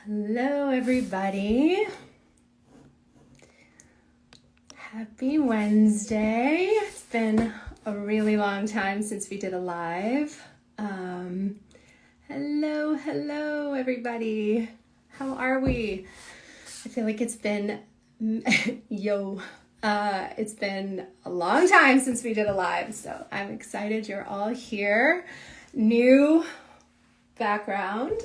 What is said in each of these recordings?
Hello, everybody. Happy Wednesday. It's been a really long time since we did a live. Hello, everybody. How are we? I feel like it's been, it's been a long time since we did a live, so I'm excited you're all here. New background.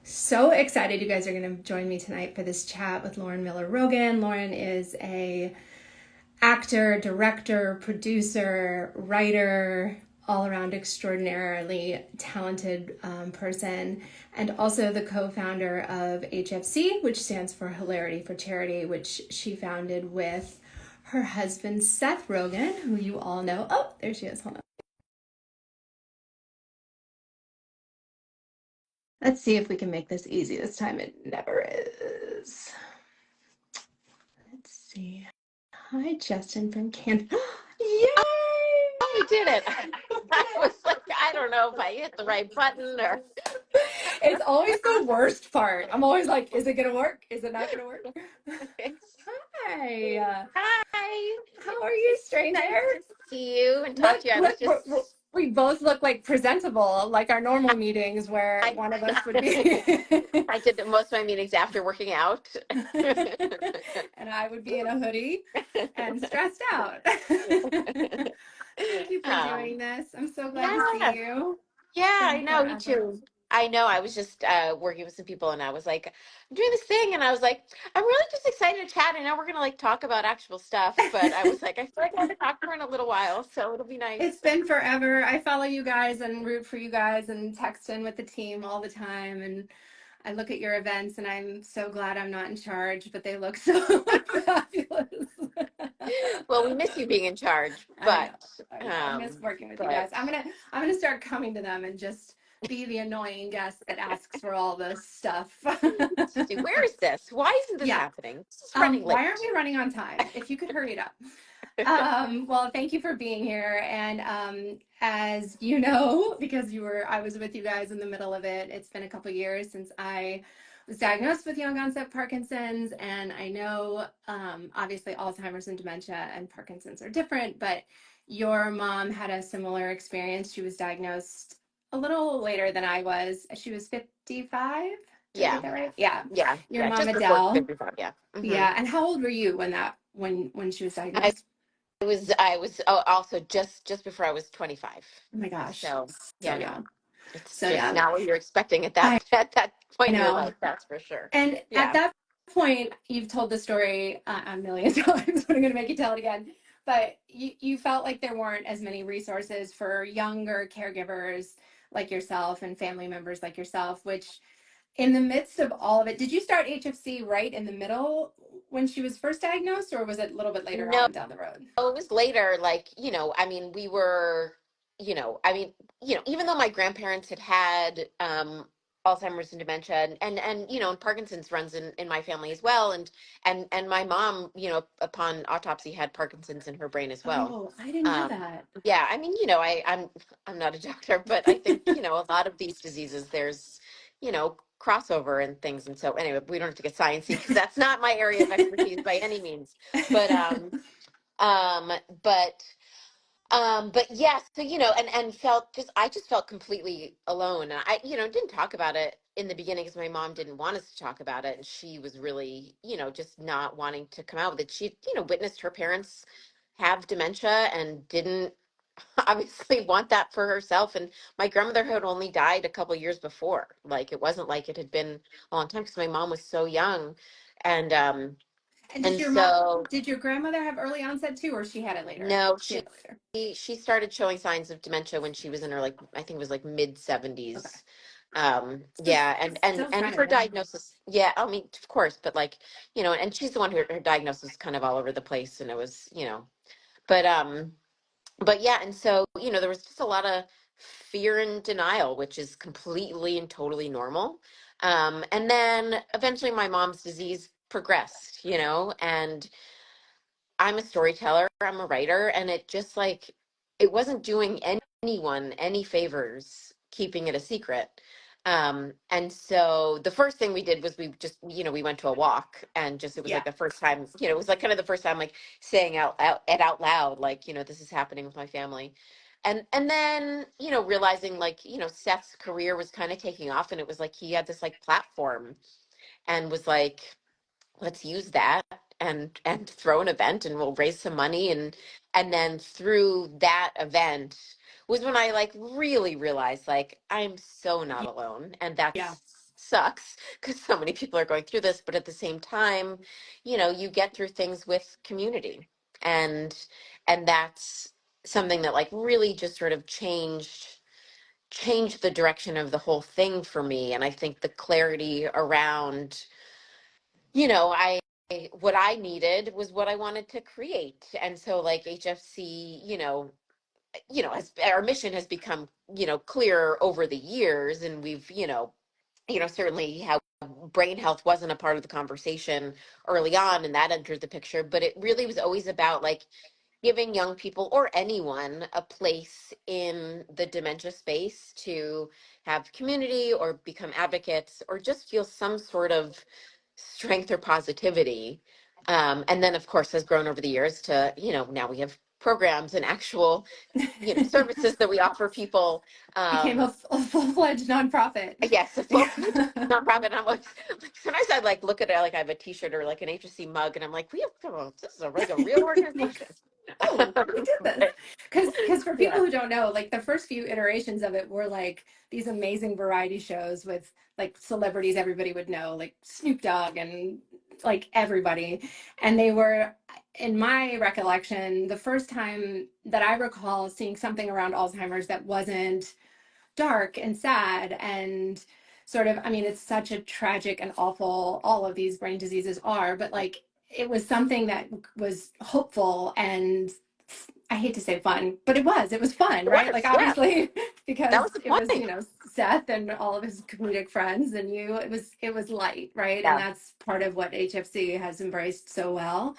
So excited you guys are going to join me tonight for this chat with Lauren Miller Rogen. Lauren is a actor, director, producer, writer, all around extraordinarily talented person, and also the co-founder of HFC, which stands for Hilarity for Charity, which she founded with her husband Seth Rogen, who you all know. Oh, there she is. Hold on. Let's see if we can make this easy this time. It never is. Let's see. Hi, Justin from Canada. Yay! Oh, we did it. I was like, I don't know if I hit the right button or. It's always the worst part. I'm always like, is it going to work? Is it not going to work? Hi. Hi. How are you, stranger? Nice to see you and talk to you. I was just. We both look like presentable, like our normal meetings where I, one of us would be. I did most of my meetings after working out. And I would be in a hoodie and stressed out. Thank you for doing this. I'm so glad to see Yeah. you. It's Yeah, been I know. Me forever. too. I know. I was just working with some people, and I was like, I'm doing this thing, and I was like, I'm really just excited to chat. I know we're gonna like talk about actual stuff, but I was like, I feel like I haven't talked to her in a little while, so it'll be It's nice. been forever. I follow you guys and root for you guys and text in with the team all the time. And I look at your events and I'm so glad I'm not in charge, but they look so fabulous. Well, we miss you being in charge, I know, but I know. I miss working with you but guys. I'm gonna start coming to them and just be the annoying guest that asks for all this stuff. where is this? Why isn't this Yeah. happening? This is running Why aren't late. we running on time? If you could hurry it up. Well, thank you for being here. And as you know, because I was with you guys in the middle of it, it's been a couple years since I was diagnosed with young onset Parkinson's. And I know, obviously, Alzheimer's and dementia and Parkinson's are different, but your mom had a similar experience. She was diagnosed a little later than I was. She was 55. Did I get Yeah, that right? Yeah. Your yeah, mom, just before Adele. 55. Yeah. Yeah. And how old were you when she was I diagnosed? was also just before I was 25. Oh my gosh, So yeah, so no, young, it's so just young. not what you're expecting at I that point in your know. life. That's for sure. And at Yeah. that point, you've told the story a million times, but I'm going to make you tell it again. But you felt like there weren't as many resources for younger caregivers like yourself and family members like yourself, which in the midst of all of it, did you start HFC right in the middle when she was first diagnosed, or was it a little bit later No, on down the road? it was later. Like I mean, we were, I mean, even though my grandparents had Alzheimer's and dementia, and and Parkinson's runs in my family as well, and my mom, upon autopsy had Parkinson's in her brain as well. Oh, I didn't know Um, that. yeah, I mean, I'm not a doctor, but I think a lot of these diseases there's crossover and things, and so anyway, we don't have to get sciencey because that's not my area of expertise by any means. But um, but but yes, so and I just felt completely alone. And I didn't talk about it in the beginning because my mom didn't want us to talk about it, and she was really just not wanting to come out with it. She witnessed her parents have dementia and didn't obviously want that for herself. And my grandmother had only died a couple years before. Like it wasn't like it had been a long time because my mom was so young, and And and so did your grandmother have early onset too, or she had it later? no, She had it later. she started showing signs of dementia when she was in her, like, I think it was like mid Okay. 70s. So Yeah, still and kind of her young. diagnosis, yeah, I mean, of course, but like, and she's the one who her diagnosis was kind of all over the place, and it was, but but yeah, and so, there was just a lot of fear and denial, which is completely and totally normal. And then eventually my mom's disease progressed, and I'm a storyteller, I'm a writer, and it just it wasn't doing anyone any favors keeping it a secret. And so the first thing we did was we just, we went to a walk, and just, it was like Yeah. the first time, it was like kind of the first time, like saying out loud, like, this is happening with my family. And then, realizing, like, Seth's career was kind of taking off, and it was like he had this like platform, and was like, let's use that, and throw an event, and we'll raise some money. And then through that event was when I like really realized, like, I'm so not alone, and Yeah. that's sucks because so many people are going through this. But at the same time, you get through things with community, and that's something that like really just sort of changed the direction of the whole thing for me. And I think the clarity around, I what I needed was what I wanted to create. And so like HFC, as our mission has become, clearer over the years, and we've, certainly how brain health wasn't a part of the conversation early on, and that entered the picture, but it really was always about like giving young people, or anyone, a place in the dementia space to have community, or become advocates, or just feel some sort of strength or positivity. And then, of course, has grown over the years to, now we have programs and actual, services that we offer people. Became Um, a full-fledged nonprofit. yes, a full-fledged nonprofit. And I'm like, sometimes I like look at it, like I have a T-shirt or like an HSC mug, and I'm like, this is like a real organization. Oh, we did this. But, Because for people yeah. who don't know, like the first few iterations of it were like these amazing variety shows with like celebrities everybody would know, like Snoop Dogg and like everybody. And they were, in my recollection, the first time that I recall seeing something around Alzheimer's that wasn't dark and sad and sort of, I mean, it's such a tragic and awful, all of these brain diseases are, but like it was something that was hopeful and, I hate to say fun, but it was fun, It right? Like was, yeah. obviously That because was the it was, point. Seth and all of his comedic friends and it was light, right? And Yeah. that's part of what HFC has embraced so well.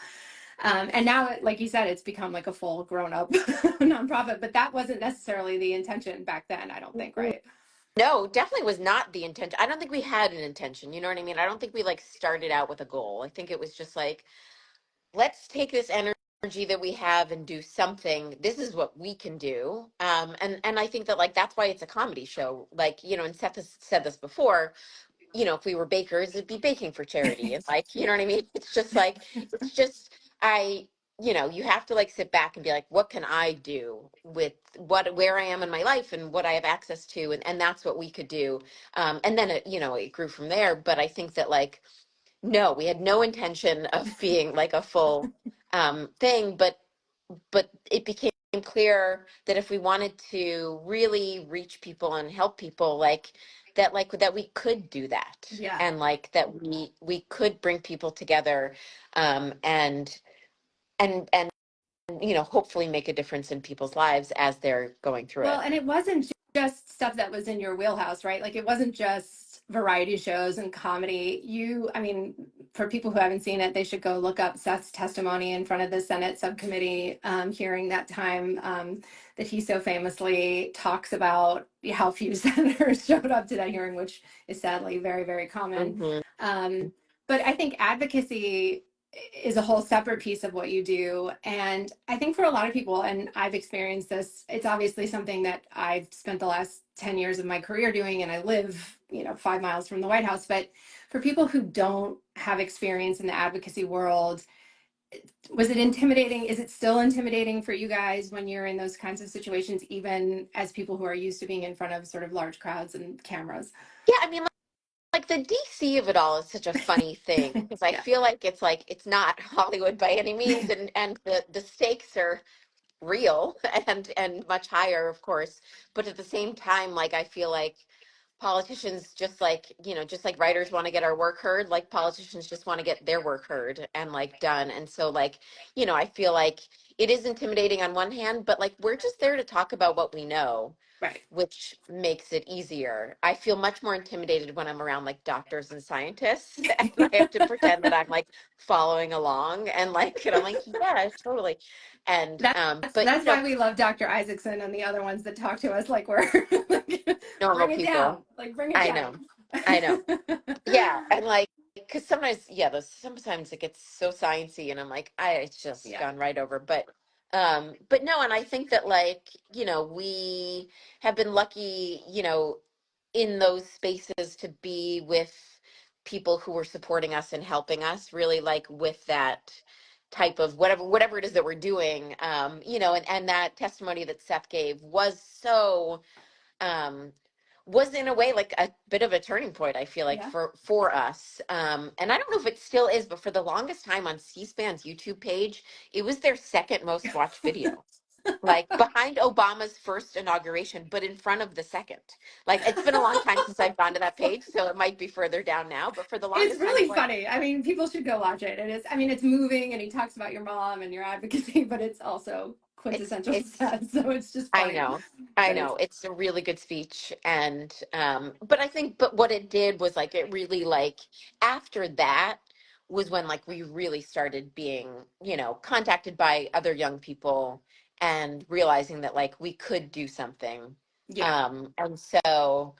And now, like you said, it's become like a full grown up nonprofit, but that wasn't necessarily the intention back then, I don't think, right? No, definitely was not the intention. I don't think we had an intention. You know what I mean? I don't think we like started out with a goal. I think it was just like, let's take this energy that we have and do something. This is what we can do. And I think that like that's why it's a comedy show. Like, and Seth has said this before, if we were bakers, it'd be baking for charity. And like, you know what I mean? It's just like, it's just, I, you have to like sit back and be like, what can I do with where I am in my life and what I have access to? And that's what we could do. And then it grew from there. But I think that like, no, we had no intention of being like a full thing, but it became clear that if we wanted to really reach people and help people, like that we could do that, Yeah. and like that we could bring people together, and hopefully make a difference in people's lives as they're going through Well, it. and it wasn't just stuff that was in your wheelhouse, right? Like it wasn't just variety shows and comedy. I mean, for people who haven't seen it, they should go look up Seth's testimony in front of the Senate subcommittee hearing that time that he so famously talks about how few senators showed up to that hearing, which is sadly very, very common. Hmm. Um, but I think advocacy is a whole separate piece of what you do. And I think for a lot of people, and I've experienced this, it's obviously something that I've spent the last 10 years of my career doing, and I live, 5 miles from the White House. But for people who don't have experience in the advocacy world, was it intimidating? Is it still intimidating for you guys when you're in those kinds of situations, even as people who are used to being in front of sort of large crowds and cameras? Yeah, I mean, like the DC of it all is such a funny thing, because I Yeah. feel like it's not Hollywood by any means, and the stakes are real and much higher, of course. But at the same time, like I feel like politicians, just like writers want to get our work heard, like politicians just want to get their work heard and like done. And so like, I feel like it is intimidating on one hand, but like we're just there to talk about what we know. Right. which makes it easier. I feel much more intimidated when I'm around like doctors and scientists and I have to pretend that I'm like following along and like, and I'm like, yeah, totally. And, but That's why we love Dr. Isaacson and the other ones that talk to us like we're like, normal bring it down, people, like bring it I down. know, I know. Yeah, and like, because sometimes, yeah, those sometimes it gets so sciencey, and I'm like, it's just Yeah, gone right over. But no, and I think that like, we have been lucky, in those spaces to be with people who were supporting us and helping us, really like with that type of whatever it is that we're doing, and that testimony that Seth gave um was in a way like a bit of a turning point, I feel like, yeah. for us, and I don't know if it still is, but for the longest time on C-SPAN's YouTube page, it was their second most watched video, like behind Obama's first inauguration, but in front of the second. Like, it's been a long time since I've gone to that page, so it might be further down now, but for the It's longest time I'm really like, funny. I mean, people should go watch it. It is, I mean, it's moving and he talks about your mom and your advocacy, but it's also quintessential it's sad. So it's just I funny. know. I But it's, know. It's a really good speech. And but I think but what it did was like it really like after that was when like we really started being, contacted by other young people and realizing that like we could do something. yeah, And so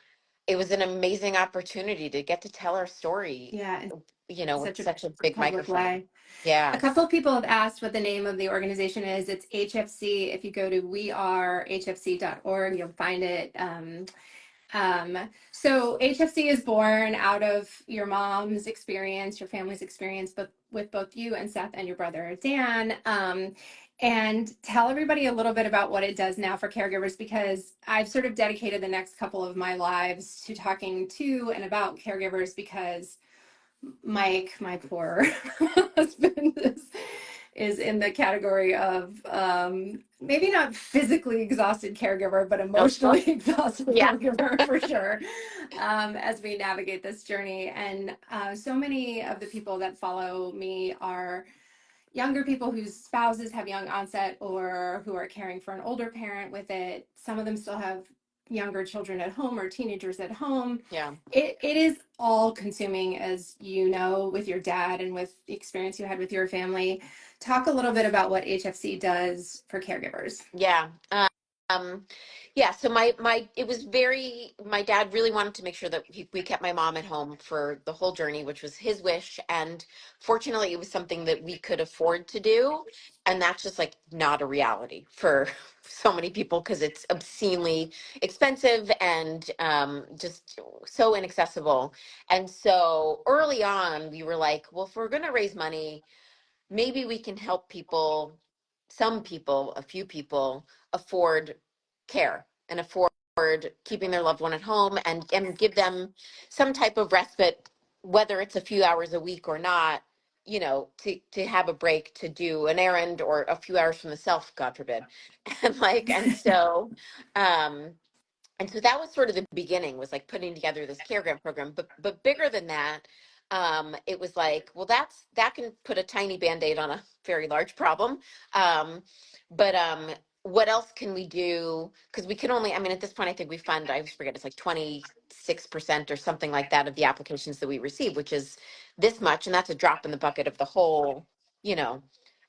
it was an amazing opportunity to get to tell our story, yeah, in with such a such a big public microphone. way. A Yeah. couple of people have asked what the name of the organization is. It's HFC. If you go to wearehfc.org, you'll find it. So HFC is born out of your mom's experience, your family's experience, but with both you and Seth and your brother Dan. And tell everybody a little bit about what it does now for caregivers, because I've sort of dedicated the next couple of my lives to talking to and about caregivers because Mike, my poor husband, is in the category of maybe not physically exhausted caregiver, but Emotional. emotionally exhausted Yeah. caregiver for sure, as we navigate this journey. And so many of the people that follow me are younger people whose spouses have young onset or who are caring for an older parent with it. Some of them still have younger children at home or teenagers at home. Yeah. It is all consuming, as you know, with your dad and with the experience you had with your family. Talk a little bit about what HFC does for caregivers. Yeah. Um, yeah, so it was my dad really wanted to make sure that we kept my mom at home for the whole journey, which was his wish. And fortunately, it was something that we could afford to do. And that's just like not a reality for so many people because it's obscenely expensive and just so inaccessible. And so early on, we were like, well, if we're going to raise money, maybe we can help people, some people, a few people, afford care and afford keeping their loved one at home and give them some type of respite, whether it's a few hours a week or not, to have a break to do an errand or a few hours from the self, God forbid. And like, um, and so that was sort of the beginning, was like putting together this care grant program, but bigger than that, it was like, well, that can put a tiny band-aid on a very large problem. Um, but what else can we do, because we can only, I mean, at this point I think we fund, I always forget, it's like 26% or something like that of the applications that we receive, which is this much, and that's a drop in the bucket of the whole, you know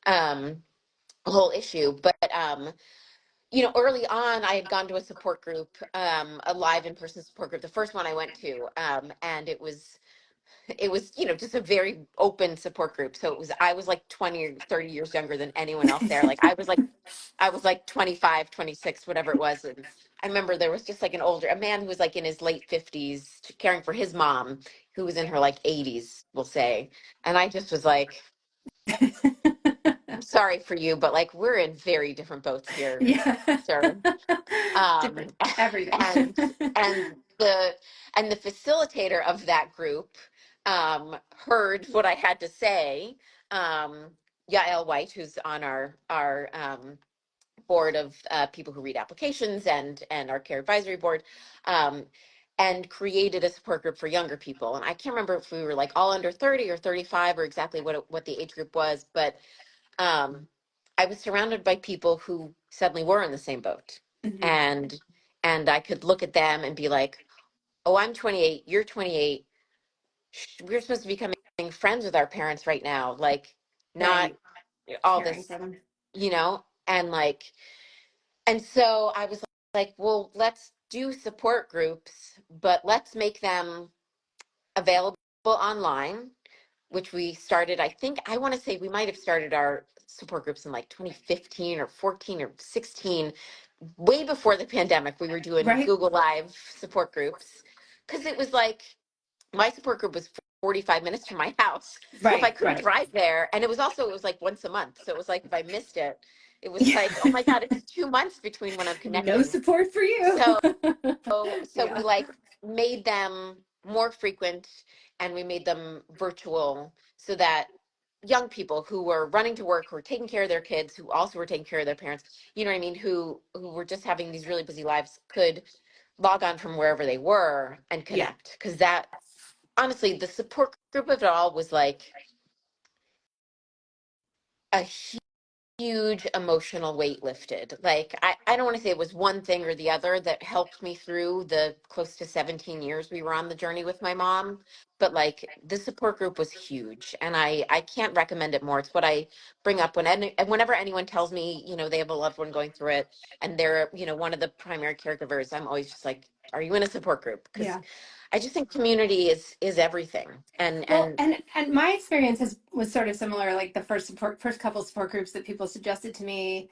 um whole issue. But early on, I had gone to a support group, a live in-person support group, the first one I went to, and it was, just a very open support group. So I was like 20 or 30 years younger than anyone else there. Like I was like 25, 26, whatever it was. And I remember there was just like a man who was like in his late 50s caring for his mom, who was in her like 80s, we'll say. And I just was like, I'm sorry for you, but like we're in very different boats here, Yeah. sir. um Different everything. and and the facilitator of that group heard what I had to say. um Yael White, who's on our board of people who read applications and our care advisory board, um and created a support group for younger people. And I can't remember if we were like all under 30 or 35 or exactly what the age group was, but um I was surrounded by people who suddenly were in the same boat. Mhm. And and I could look at them and be like, oh, I'm 28, you're 28. We're supposed to be becoming friends with our parents right now. Like, not Right. all Caring this, for them. and like, and so I was like, well, let's do support groups, but let's make them available online, which we started. I think I want to say we might have started our support groups in like 2015 or 14 or 16, way before the pandemic. We were doing Right. Google Live support groups because it was like my support group was 45 minutes from my house. So if I Right. couldn't Right. drive there, and it was like once a month. So it was like if I missed it, it was Yeah. like, oh my God, it's 2 months between when I'm No connecting. support for you. So so we Yeah. like made them more frequent, and we made them virtual so that young people who were running to work, who were taking care of their kids, who also were taking care of their parents, you know what I mean, who were just having these really busy lives, could log on from wherever they were and Yeah. connect. Because that, honestly, the support group of it all was like a huge emotional weight lifted. Like, I don't want to say it was one thing or the other that helped me through the close to 17 years we were on the journey with my mom, but like the support group was huge, and I can't recommend it more. It's what I bring up whenever anyone tells me, they have a loved one going through it and they're, one of the primary caregivers. I'm always just like, are you in a support group? Because Yeah. I just think community is everything. And Well, and and my experience was sort of similar. Like the first couple support groups that people suggested to me,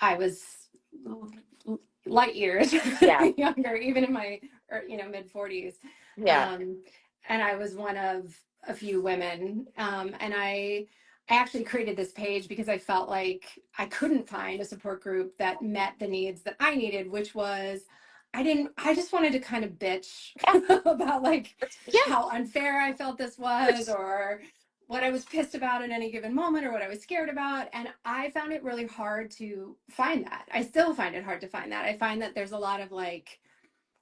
I was light years yeah, younger, even in my mid 40s. yeah. Um, and I was one of a few women. And I actually created this page because I felt like I couldn't find a support group that met the needs that I needed, which was I just wanted to kind of bitch Yeah, about like yeah. how unfair I felt this was, or what I was pissed about at any given moment, or what I was scared about. And I found it really hard to find that. I still find it hard to find that. I find that there's a lot of like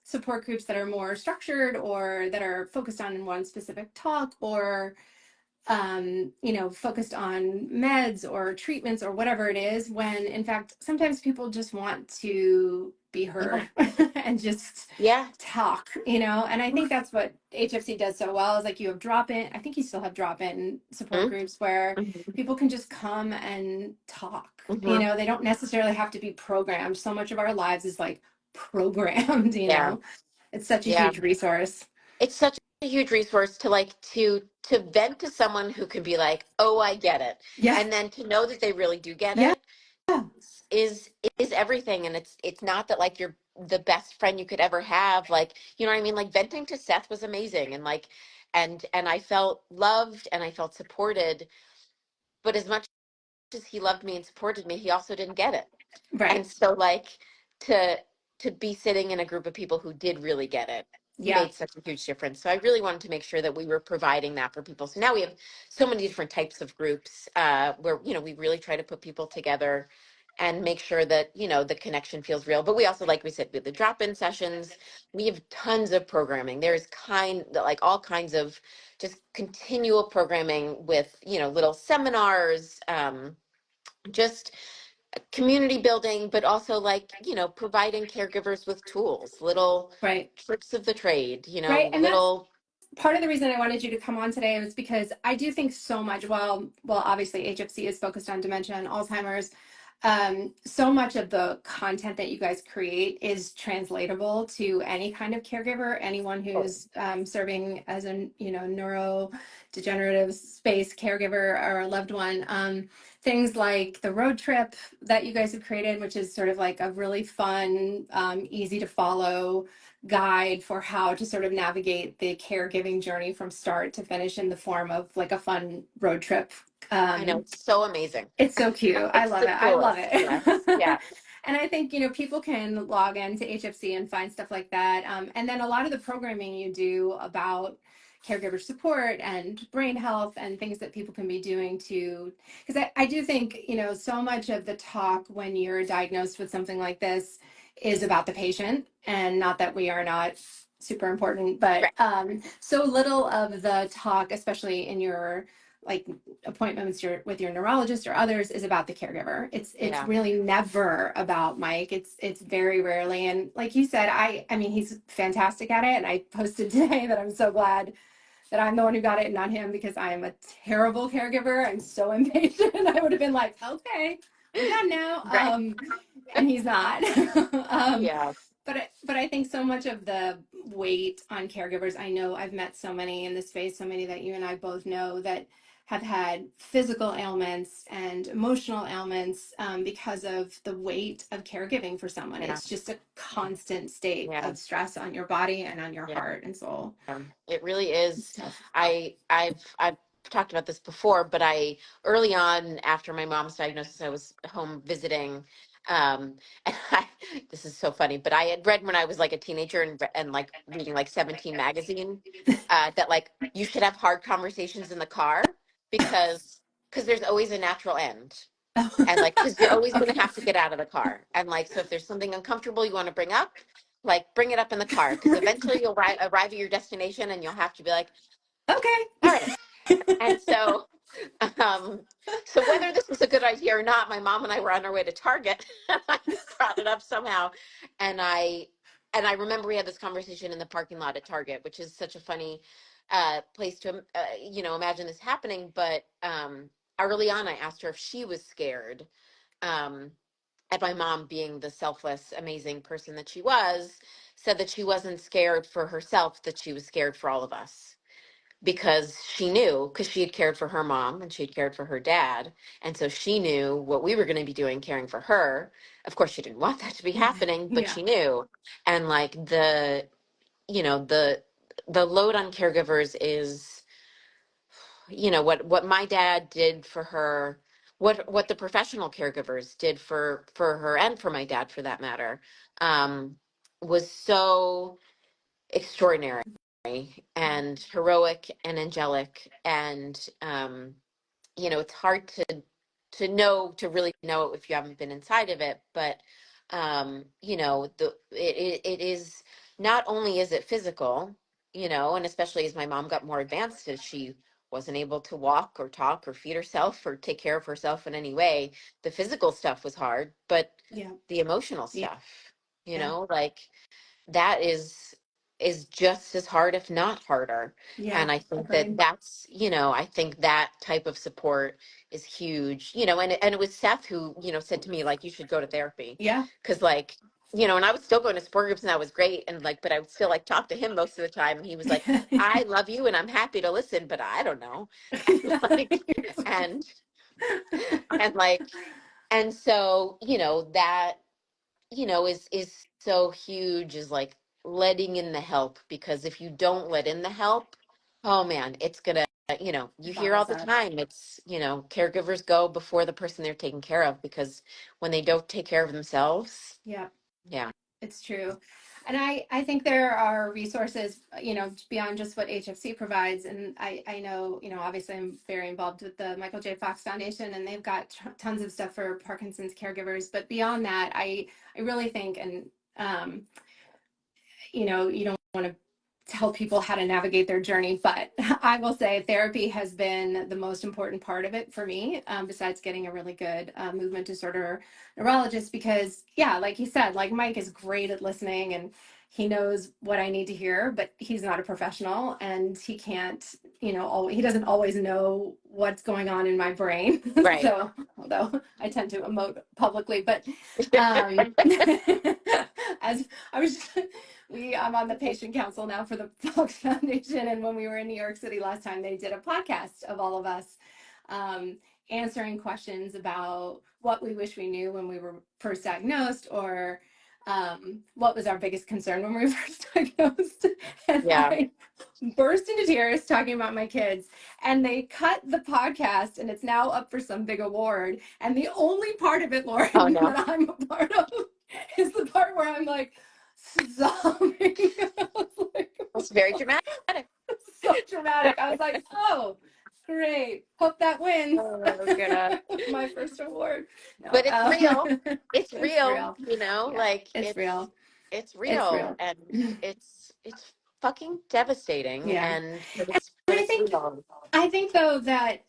support groups that are more structured or that are focused on one specific talk, or focused on meds or treatments or whatever it is, when in fact, sometimes people just want to be heard Yeah, and just yeah. talk, and I think that's what HFC does so well is like you have drop in, I think you still have drop in support Mhm, groups where mhm, people can just come and talk. mhm. They don't necessarily have to be programmed. So much of our lives is like programmed. Yeah, It's such a yeah. huge resource. It's such a huge resource to like to vent to someone who can be like, "Oh, I get it," Yeah. and then to know that they really do get Yeah. it is is everything. And it's not that like you're the best friend you could ever have. Like, you know what I mean? Like venting to Seth was amazing, and like, and I felt loved and I felt supported. But as much as he loved me and supported me, he also didn't get it. And Right. so like to to be sitting in a group of people who did really get it Yeah. made such a huge difference. So I really wanted to make sure that we were providing that for people. So now we have so many different types of groups where we really try to put people together and make sure that the connection feels real. But we also, like we said, with the drop-in sessions, we have tons of programming. There's like all kinds of just continual programming with little seminars, just community building, but also like, providing caregivers with tools, little Right. tricks of the trade, Right. And that's little, part of the reason I wanted you to come on today was because I do think so much, well, obviously HFC is focused on dementia and Alzheimer's. So much of the content that you guys create is translatable to any kind of caregiver, anyone who's serving as a neurodegenerative space caregiver or a loved one. Things like the road trip that you guys have created, which is sort of like a really fun, easy to follow guide for how to sort of navigate the caregiving journey from start to finish in the form of like a fun road trip. I know, Um, it's so amazing. it's so cute. I It's love the it. I love coolest. Yes. it. Yeah. And I think, people can log into HFC and find stuff like that. And then a lot of the programming you do about caregiver support and brain health and things that people can be doing to, because I do think, so much of the talk when you're diagnosed with something like this is about the patient, and not that we are not super important, but Right. so little of the talk, especially in your like appointments with your neurologist or others is about the caregiver. It's Yeah. really never about Mike. It's very rarely. And like you said, I mean he's fantastic at it. And I posted today that I'm so glad that I'm the one who got it and not him, because I am a terrible caregiver. I'm so impatient. I would have been like, okay, we're done now. Right. And he's not. um, Yeah. but I think so much of the weight on caregivers, I know I've met so many in this space, so many that you and I both know that have had physical ailments and emotional ailments, because of the weight of caregiving for someone. Yeah. It's just a constant state Yeah. of stress on your body and on your Yeah. heart and soul. It really It's is. tough. I've talked about this before, but I early on after my mom's diagnosis, I was home visiting, and this is so funny, but I had read when I was like a teenager and like reading like 17 magazine, that like you should have hard conversations in the car because there's always a natural end. And like, because you're always going to Okay. have to get out of the car. And like, so if there's something uncomfortable you want to bring up, like bring it up in the car because Right. eventually you'll arrive at your destination and you'll have to be like, all Okay. right. And so, um, so whether this was a good idea or not, my mom and I were on our way to Target and I brought it up somehow. And I remember we had this conversation in the parking lot at Target, which is such a funny place to, imagine this happening. But early on, I asked her if she was scared. Um, and my mom, being the selfless, amazing person that she was, said that she wasn't scared for herself, that she was scared for all of us because she knew, because she had cared for her mom and she had cared for her dad. And so she knew what we were going to be doing, caring for her. Of course, she didn't want that to be happening, but Yeah. she knew. And like you know, the load on caregivers is, what my dad did for her, what the professional caregivers did for her and for my dad for that matter, um was so extraordinary and heroic and angelic. And it's hard to really know if you haven't been inside of it. But it is, not only is it physical, and especially as my mom got more advanced, as she wasn't able to walk or talk or feed herself or take care of herself in any way, the physical stuff was hard, but Yeah. the emotional Yeah. stuff, Yeah. like that is just as hard, if not harder. Yeah. And I think that Agreed. that's, I think that type of support is huge. And it was Seth who, said to me, like, you should go to therapy. Yeah. Cause like, and I was still going to support groups and that was great. And like, but I would still like talk to him most of the time. And he was like, Yeah. I love you and I'm happy to listen, but I don't know. And like, and, and like, and so, that is so huge, is like letting in the help. Because if you don't let in the help, oh man, it's gonna, you It hear all bottles the up. time, it's, caregivers go before the person they're taking care of, because when they don't take care of themselves, Yeah. yeah. It's true. And I think there are resources, beyond just what HFC provides. And I know, obviously I'm very involved with the Michael J. Fox Foundation, and they've got tons of stuff for Parkinson's caregivers. But beyond that, I really think, and, you don't want to tell people how to navigate their journey, but I will say therapy has been the most important part of it for me, besides getting a really good movement disorder neurologist. Because, yeah, like you said, like Mike is great at listening and he knows what I need to hear, but he's not a professional and he can't, he doesn't always know what's going on in my brain. Right. So, although I tend to emote publicly, but um, as I was I'm on the patient council now for the Fox Foundation. And when we were in New York City last time, they did a podcast of all of us, um, answering questions about what we wish we knew when we were first diagnosed, or what was our biggest concern when we were first diagnosed. And Yeah. I burst into tears talking about my kids. And they cut the podcast and it's now up for some big award. And the only part of it, Oh Lauren, no, that I'm a part of is the part where I'm like sobbing. I was like, it's very dramatic. so dramatic. I was like, oh, great. Hope that wins Oh god. my first award. No, But it's real. It's it's real, real. Yeah, like it's real. it's It's real. real. And it's fucking devastating. Yeah. And And but I it's think I think though that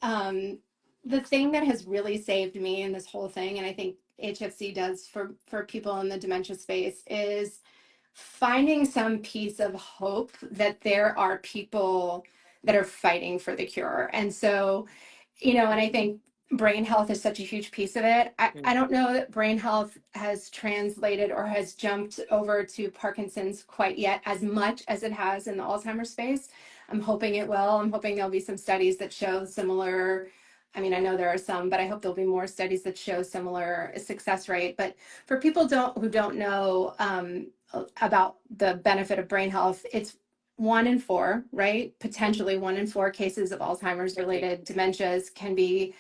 the thing that has really saved me in this whole thing, and I think HFC does for people in the dementia space, is finding some piece of hope that there are people that are fighting for the cure. And so, and I think brain health is such a huge piece of it. I Mhm. don't know that brain health has translated or has jumped over to Parkinson's quite yet as much as it has in the Alzheimer's space. I'm hoping it will. I'm hoping there'll be some studies that show similar. I mean, I know there are some, but I hope there'll be more studies that show similar success rate. But for people who don't know about the benefit of brain health, it's 1 in 4, right? Potentially 1 in 4 cases of Alzheimer's Right. related dementias can be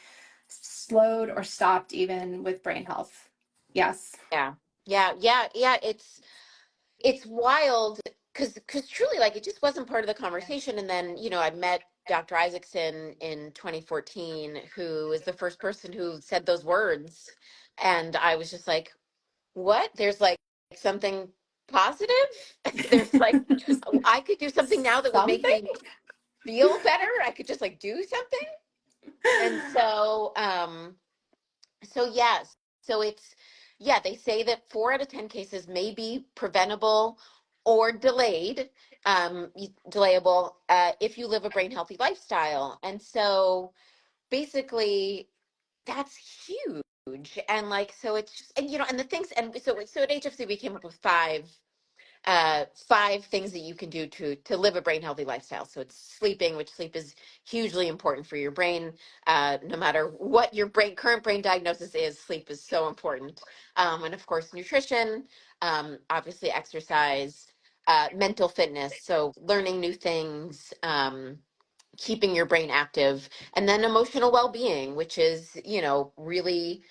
slowed or stopped even with brain health. Yes. Yeah. Yeah. It's wild because truly, like, it just wasn't part of the conversation. And then, I met Dr. Isaacson in 2014, who is the first person who said those words. And I was just like, what? There's like something positive? There's like, I could do something now that would make Something? me feel better. I could just like do something. And so yes, so it's yeah, they say that 4 out of 10 cases may be preventable or delayed, delayable if you live a brain healthy lifestyle. And so basically that's huge. And like so it's just and and the things and so at HFC we came up with 5 things that you can do to live a brain healthy lifestyle. So it's sleeping, which sleep is hugely important for your brain. No matter what your current brain diagnosis is, sleep is so important. And of course, nutrition, obviously exercise, mental fitness. So learning new things. Keeping your brain active, and then emotional well-being, which is really